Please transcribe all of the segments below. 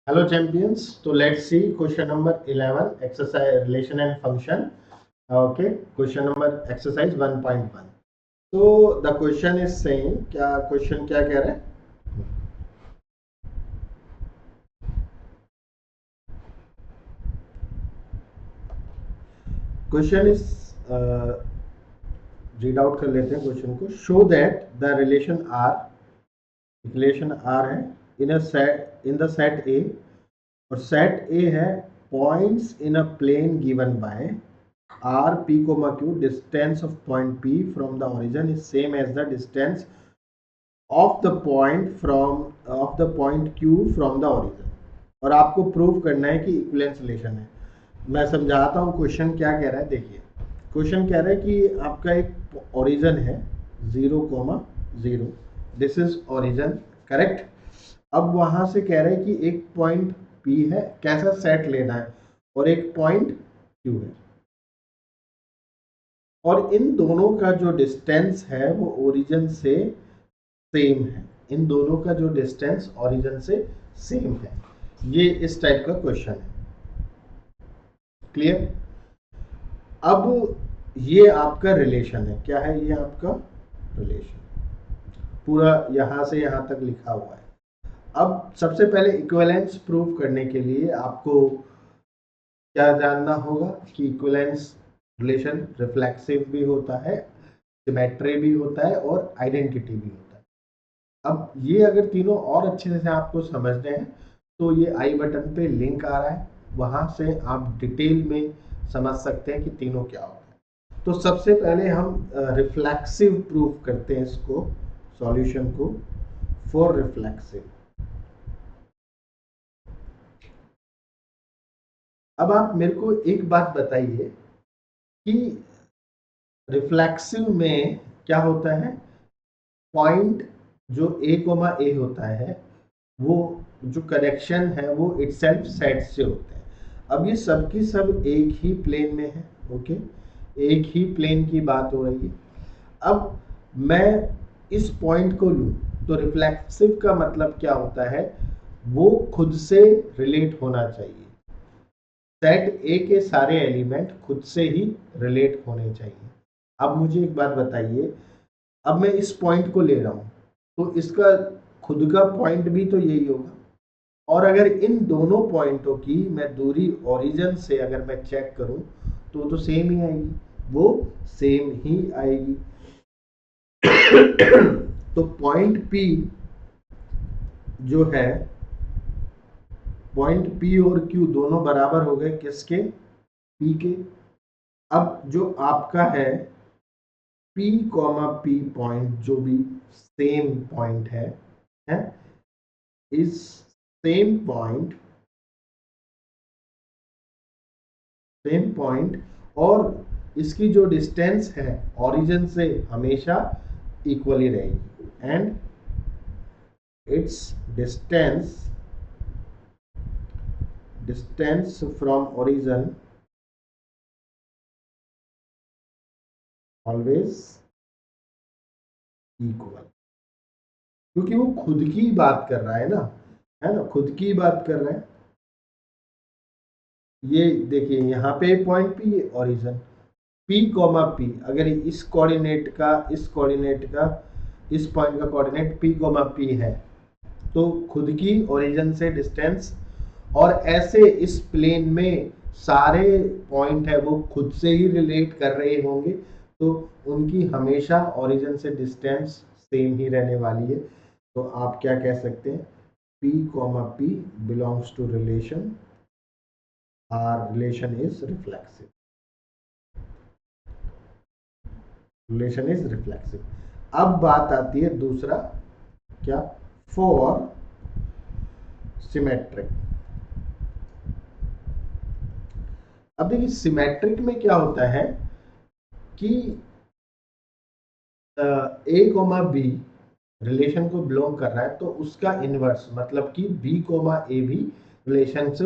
Hello champions. So let's see question number 11, exercise relation and function. Okay, question number exercise 1.1. So the question is saying, क्या question क्या कह रहा है? Question is read out कर लेते हैं question को. Show that the relation R है in the set A, और set A है points in a plane given by R P comma Q. Distance of point P from the origin is same as the distance of the point Q from the origin. और आपको prove करना है कि equivalence relation है. मैं समझाता हूँ question क्या कह रहा है. देखिए क्वेश्चन कह रहा है कि आपका एक ओरिजिन है 0,0. This is origin, correct. अब वहां से कह रहे हैं कि एक पॉइंट P है, कैसा सेट लेना है, और एक पॉइंट Q है, और इन दोनों का जो डिस्टेंस है वो ओरिजिन से सेम है. इन दोनों का जो डिस्टेंस ओरिजिन से सेम है. ये इस टाइप का क्वेश्चन है. क्लियर. अब ये आपका रिलेशन है. क्या है ये आपका रिलेशन? पूरा यहां से यहां तक लिखा हुआ है. अब सबसे पहले इक्विवेलेंस प्रूव करने के लिए आपको क्या जानना होगा कि इक्विवेलेंस रिलेशन रिफ्लेक्सिव भी होता है, सिमेट्री भी होता है, और आइडेंटिटी भी होता है. अब ये अगर तीनों और अच्छे से आपको समझने हैं तो ये आई बटन पे लिंक आ रहा है, वहां से आप डिटेल में समझ सकते हैं कि तीनों क्या होता है. तो सबसे पहले हम रिफ्लेक्सिव प्रूफ करते हैं इसको, सॉल्यूशन को. फॉर रिफ्लेक्सिव, अब आप मेरे को एक बात बताइए कि रिफ्लेक्सिव में क्या होता है. पॉइंट जो A, होता है, वो जो कनेक्शन है वो इटसेल्फ सेट से होते हैं. अब ये सब की सब एक ही प्लेन में है. ओके, एक ही प्लेन की बात हो रही है. अब मैं इस पॉइंट को लूं तो रिफ्लेक्सिव का मतलब क्या होता है, वो खुद से रिलेट होना चाहिए. सेट ए के सारे एलिमेंट खुद से ही रिलेट होने चाहिए. अब मुझे एक बात बताइए, अब मैं इस पॉइंट को ले रहा हूं तो इसका खुद का पॉइंट भी तो यही होगा, और अगर इन दोनों पॉइंटों की मैं दूरी ओरिजिन से अगर मैं चेक करूं तो सेम ही आएगी, वो सेम ही आएगी. तो पॉइंट P जो है, पॉइंट P और Q दोनों बराबर हो गए किसके? P के. अब जो आपका है P, P पॉइंट जो भी सेम पॉइंट है इस सेम पॉइंट और इसकी जो डिस्टेंस है ओरिजिन से हमेशा इक्वली रहेगी, and it's distance from origin always equal. क्योंकि वो खुद की बात कर रहा है ना, खुद की बात कर रहा है. ये देखिए यहाँ पे पॉइंट P, ये ओरिजिन P, P. अगर इस कोऑर्डिनेट का इस पॉइंट का कोऑर्डिनेट P, P है तो खुद की ओरिजिन से डिस्टेंस, और ऐसे इस प्लेन में सारे पॉइंट है वो खुद से ही रिलेट कर रहे होंगे, तो उनकी हमेशा ओरिजिन से डिस्टेंस सेम ही रहने वाली है. तो आप क्या कह सकते हैं, P, P belongs to relation, our relation is reflexive. Relation is reflexive. अब बात आती है दूसरा, क्या? For symmetric. अब देखिए सिमेट्रिक में क्या होता है कि A, B रिलेशन को बिलोंग कर रहा है तो उसका इनवर्स मतलब कि B, A भी रिलेशन से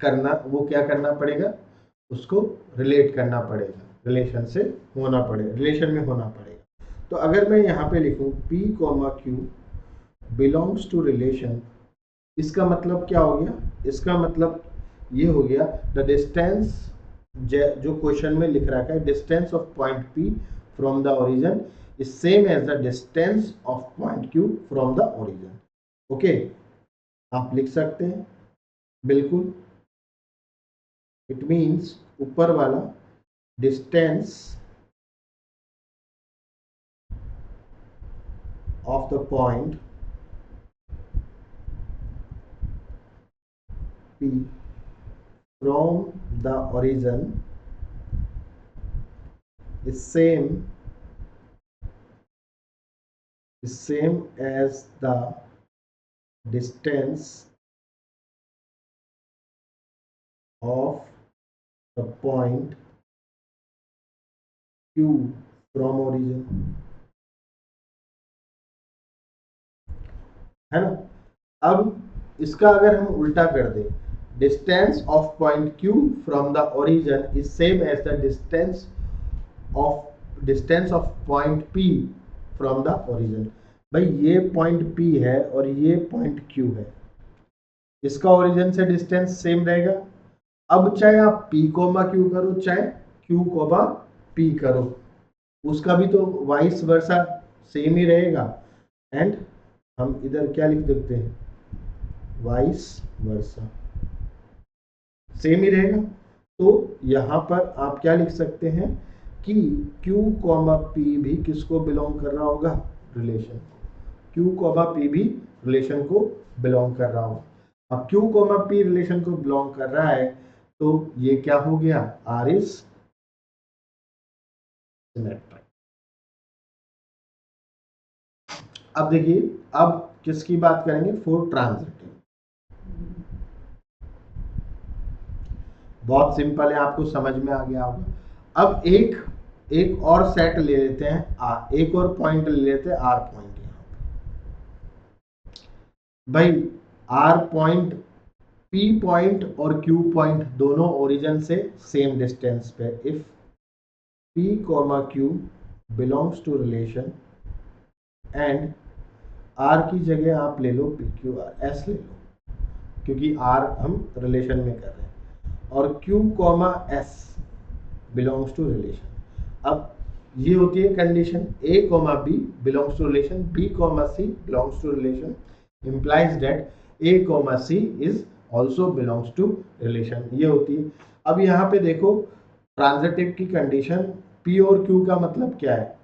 करना, वो क्या करना पड़ेगा, उसको रिलेट करना पड़ेगा, रिलेशन से होना पड़ेगा, रिलेशन में होना पड़ेगा. तो अगर मैं यहाँ पे लिखूं P, Q belongs to relation इसका मतलब क्या हो गया, इसका मतलब ये हो गया द डिस्टेंस, जो क्वेश्चन में लिख रखा है, distance of point P from the origin is same as the distance of point Q from the origin. Okay, आप लिख सकते हैं बिल्कुल। इट मीन्स ऊपर वाला distance of the point P from the origin is same as the distance of the point Q from origin, है ना। अब इसका अगर हम उल्टा कर दें, distance of point Q from the origin is same as the distance of point P from the origin. भाई ये पॉइंट P है और ये पॉइंट Q है, इसका ओरिजिन से डिस्टेंस सेम रहेगा। अब चाहे आप P कोमा Q करो, चाहे Q कोमा P करो, उसका भी तो वाइस वर्सा सेम ही रहेगा। एंड हम इधर क्या लिख देते हैं, वाइस वर्सा सेम ही रहेगा। तो यहां पर आप क्या लिख सकते हैं कि Q कॉमा P भी किसको बिलोंग कर रहा होगा, रिलेशन को। Q कॉमा P भी रिलेशन को बिलोंग कर रहा होगा। अब Q कॉमा P रिलेशन को बिलोंग कर रहा है तो ये क्या हो गया, R इज सिमेट्रिक। अब देखिए, अब किसकी बात करेंगे, फोर ट्रांजिटिव। बहुत सिंपल है, आपको समझ में आ गया होगा। अब एक और सेट ले लेते हैं आर, एक और पॉइंट ले लेते हैं आर पॉइंट। भाई आर पॉइंट, पी पॉइंट और क्यू पॉइंट दोनों ओरिजिन से सेम डिस्टेंस पे, if P comma Q belongs to relation and R की जगह आप ले लो पी क्यू आर, एस ले लो, क्योंकि आर हम रिलेशन में कर रहे हैं, और Q comma S belongs to relation. अब ये होती है condition, A comma B belongs to relation, B comma C belongs to relation, implies that a comma c is also belongs to relation, ये होती है। अब यहाँ पे देखो ट्रांजिटिव की कंडीशन, p और q का मतलब क्या है,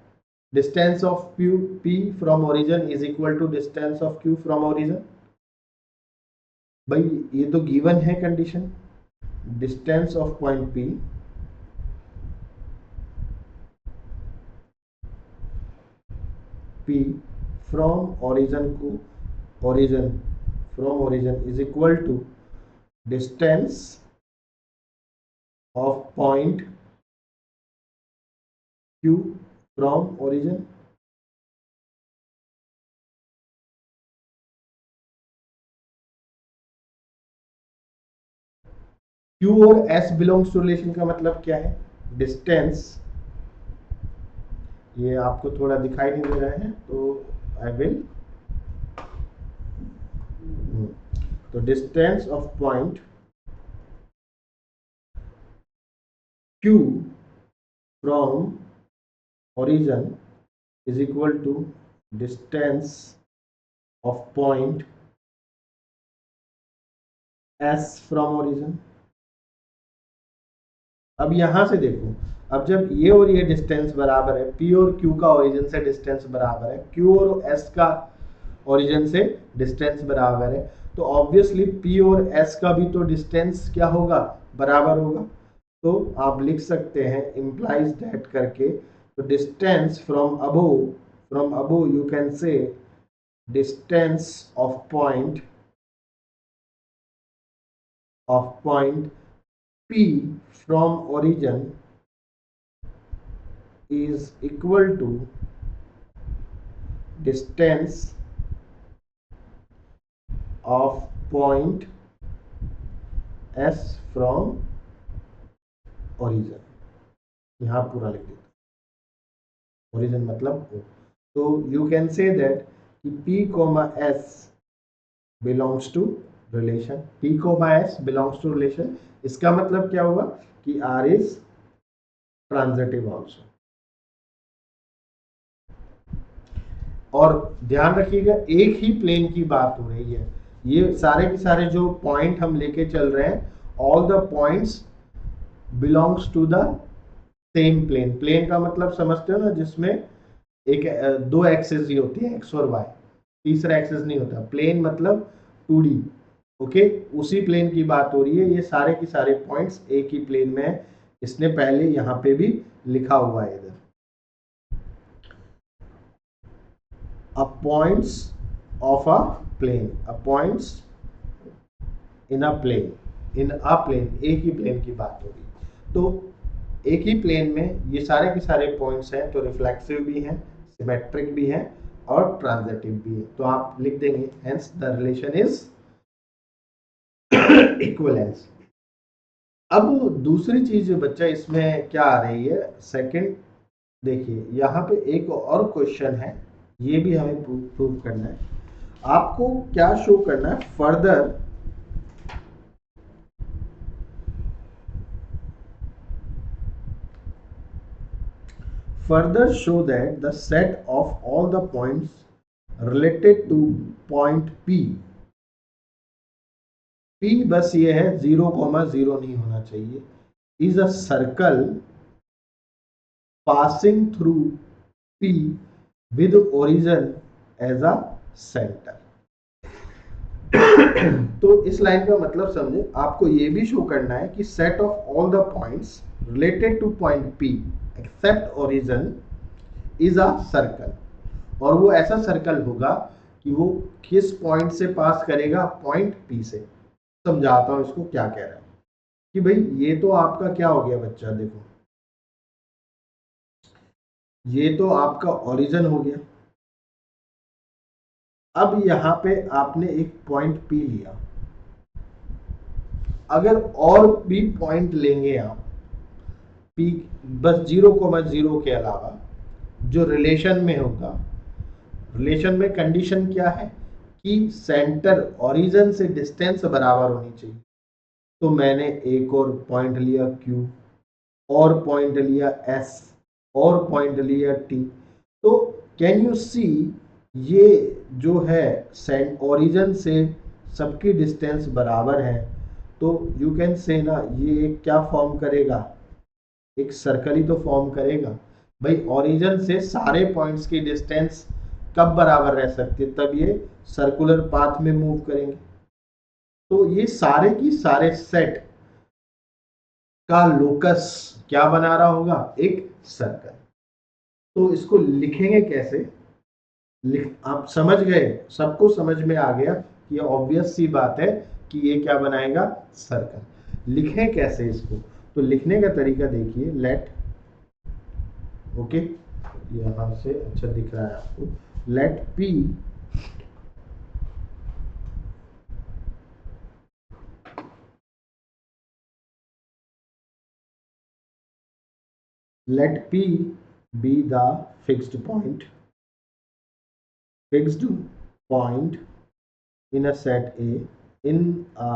distance of p from origin is equal to distance of q from origin. भाई ये तो गिवन है condition, distance of point p from origin को, origin from origin is equal to distance of point Q from origin। Q और S belongs to relation का मतलब क्या है, डिस्टेंस, ये आपको थोड़ा दिखाई नहीं दे रहा है तो आई विल, तो distance of point Q from origin is equal to distance of point S from origin। अब यहां से देखो, अब जब ये और ये डिस्टेंस बराबर है, P और Q का ओरिजिन से डिस्टेंस बराबर है, Q और S का ओरिजिन से डिस्टेंस बराबर है, तो ऑब्वियसली P और S का भी तो डिस्टेंस क्या होगा, बराबर होगा। तो आप लिख सकते हैं implies that करके, तो distance from above you can से distance of point P from origin is equal to distance of point S from origin। यहां पूरा लिख देते, ओरिजिन मतलब O। तो यू कैन से दैट कि P, S belongs to relation, P comma S belongs to relation. इसका मतलब क्या हुआ कि R इज ट्रांजिटिव ऑल्सो। और ध्यान रखिएगा एक ही प्लेन की बात हो रही है, ये सारे के सारे जो पॉइंट हम लेके चल रहे हैं, all the points belongs to the same plane. Plane का मतलब समझते हो ना, जिसमें एक दो एक्सेस ही होती है, एक्स और वाई, तीसरा एक्सेस नहीं होता। प्लेन मतलब 2D। ओके, उसी प्लेन की बात हो रही है, ये सारे के सारे पॉइंट्स एक ही प्लेन में है। इसने पहले यहां पे भी लिखा हुआ है इधर, a points of a plane, a points in a plane, in a plane, एक ही प्लेन की बात हो रही। तो एक ही प्लेन में ये सारे के सारे पॉइंट्स हैं, तो रिफ्लेक्सिव भी हैं, सिमेट्रिक भी हैं और ट्रांजिटिव भी है। तो आप लिख देंगे hence the relation is equivalence. अब दूसरी चीज बच्चा इसमें क्या आ रही है, सेकंड, देखिए यहाँ पे एक और क्वेश्चन है, ये भी हमें प्रूव करना है। आपको क्या शो करना है, further show that the set of all the points related to point P बस ये है 0,0 नहीं होना चाहिए, is a circle passing through P with origin as a center। तो इस लाइन का मतलब समझे, आपको ये भी शो करना है कि set of all the points related to point P except origin is a circle. और वो ऐसा सर्कल होगा कि वो किस पॉइंट से पास करेगा, पॉइंट P से। समझाता हूं इसको क्या कह रहा है कि भाई ये तो आपका क्या हो गया बच्चा, देखो ये तो आपका ओरिजिन हो गया। अब यहां पे आपने एक पॉइंट P लिया, अगर और भी पॉइंट लेंगे आप P बस 0,0 के अलावा, जो रिलेशन में होगा, रिलेशन में कंडीशन क्या है कि सेंटर ओरिजिन से डिस्टेंस बराबर होनी चाहिए। तो मैंने एक और पॉइंट लिया Q, और पॉइंट लिया S, और पॉइंट लिया T। तो कैन यू सी, ये जो है ओरिजिन से सबकी डिस्टेंस बराबर है, तो यू कैन से ना ये एक क्या फॉर्म करेगा, एक सर्कल ही तो फॉर्म करेगा। भाई ओरिजिन से सारे पॉइंट्स की डिस्टेंस कब बराबर रह सकती है, तब ये सर्कुलर पाथ में मूव करेंगे। तो ये सारे की सारे सेट का लोकस क्या बना रहा होगा, एक सर्कल। तो इसको लिखेंगे कैसे, आप समझ गए, सबको समझ में आ गया, ये ऑब्वियस सी बात है कि ये क्या बनाएगा, सर्कल। लिखें कैसे इसको, तो लिखने का तरीका देखिए, लेट, ओके यहां से अच्छा दिख रहा है आपको, late P let P be the fixed point in a set A, in a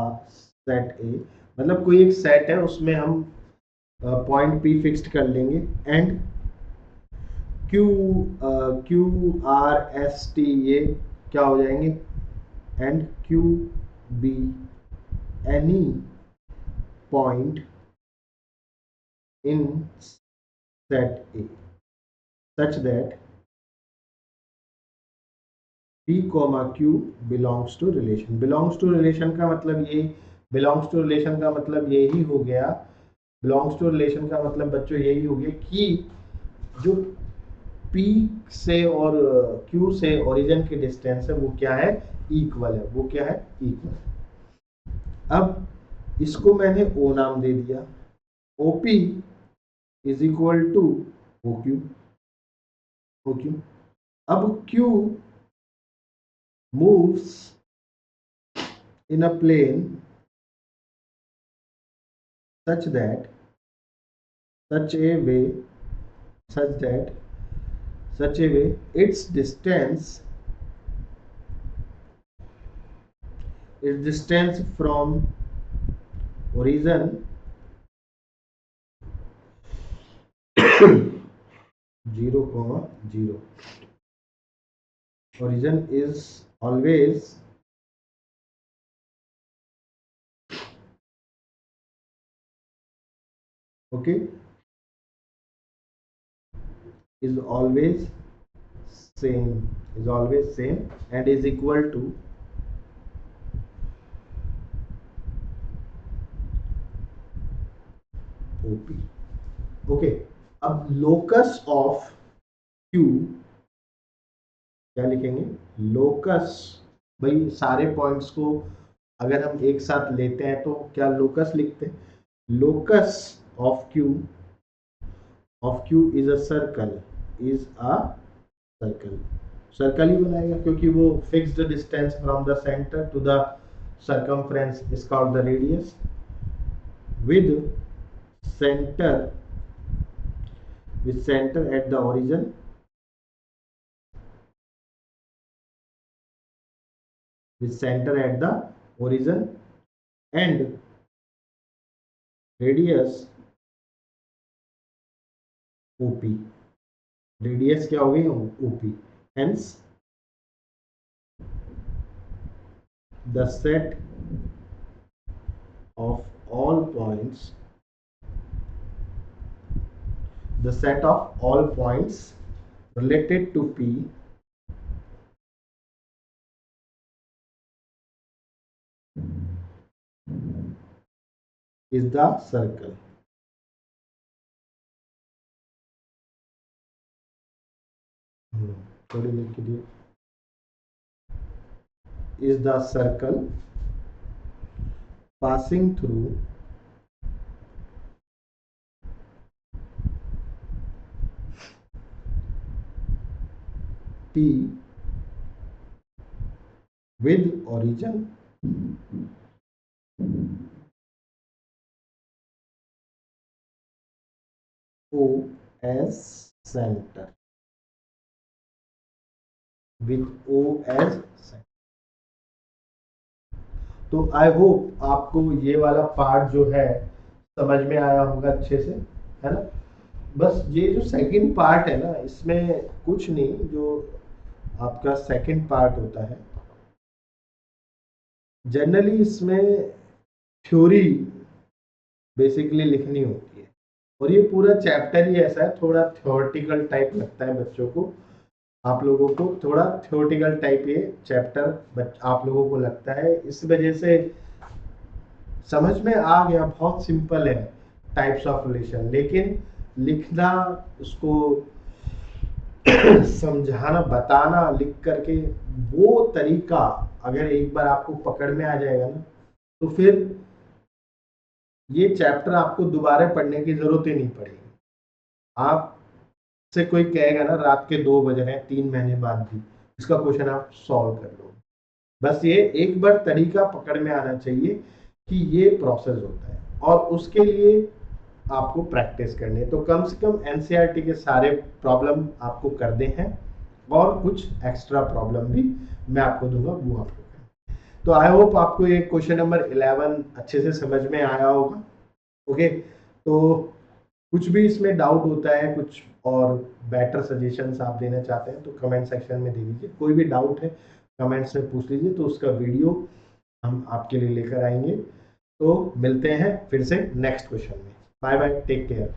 set A, मतलब कोई एक सेट है उसमें हम पॉइंट P फिक्स्ड कर लेंगे, एंड QRST ये क्या हो जाएंगे, and QB any point in set A such that P, Q belongs to relation। belongs to relation का मतलब ये, belongs to relation का मतलब यही हो गया, belongs to relation का मतलब बच्चों यही हो गया कि जो P से और Q से ओरिजिन की डिस्टेंस है वो क्या है, इक्वल है। वो क्या है, इक्वल। अब इसको मैंने O नाम दे दिया, OP is equal to OQ। अब Q moves in a plane such that such a way its distance its distance from origin 0, 0. Origin is always okay, is always same and is equal to OP. Okay, अब locus of Q क्या लिखेंगे? Locus, भाई सारे points को अगर हम एक साथ लेते हैं तो क्या लोकस लिखते हैं? Locus of Q is a circle, circle ही बनाएगा क्योंकि वो fixed distance from the centre to the circumference is called the radius with center at the origin and radius OP. Radius क्या हो गई? OP. Hence the set of all points related to P is the circle. थोड़ी देर के लिए is the circle passing through P with origin O as center. With O as center. तो I hope आपको ये वाला पार्ट जो है समझ में आया होगा अच्छे से, है ना? बस ये जो सेकंड पार्ट है ना, इसमें कुछ नहीं, जो आपका सेकंड पार्ट होता है जनरली इसमें थ्योरी बेसिकली लिखनी होती है और ये पूरा चैप्टर ही ऐसा है, थोड़ा थ्योरेटिकल टाइप लगता है बच्चों को, आप लोगों को थोड़ा थ्योरेटिकल टाइप ये चैप्टर आप लोगों को लगता है, इस वजह से समझ में आ गया, बहुत सिंपल है टाइप्स ऑफ रिलेशन, लेकिन लिखना, उसको समझाना, बताना लिख करके, वो तरीका अगर एक बार आपको पकड़ में आ जाएगा ना, तो फिर ये चैप्टर आपको दोबारा पढ़ने की जरूरत ही नहीं पड़ेगी। आप से कोई कहेगा ना रात के 2 बज रहे हैं 3 महीने बाद भी, इसका क्वेश्चन आप सॉल्व कर लो। बस ये एक बार तरीका पकड़ में आना चाहिए कि ये प्रोसेस होता है और उसके लिए आपको प्रैक्टिस करनी है। तो कम से कम एनसीईआरटी के सारे प्रॉब्लम आपको कर दे हैं और कुछ एक्स्ट्रा प्रॉब्लम भी मैं आपको दूंगा, वो आपको करना। तो आई होप आपको ये क्वेश्चन नंबर 11 अच्छे से समझ में आया होगा। ओके, तो कुछ भी इसमें डाउट होता है, कुछ और बेटर सजेशंस आप देना चाहते हैं तो कमेंट सेक्शन में दे दीजिए। कोई भी डाउट है कमेंट्स में पूछ लीजिए, तो उसका वीडियो हम आपके लिए लेकर आएंगे। तो मिलते हैं फिर से नेक्स्ट क्वेश्चन में। Bye bye, take care.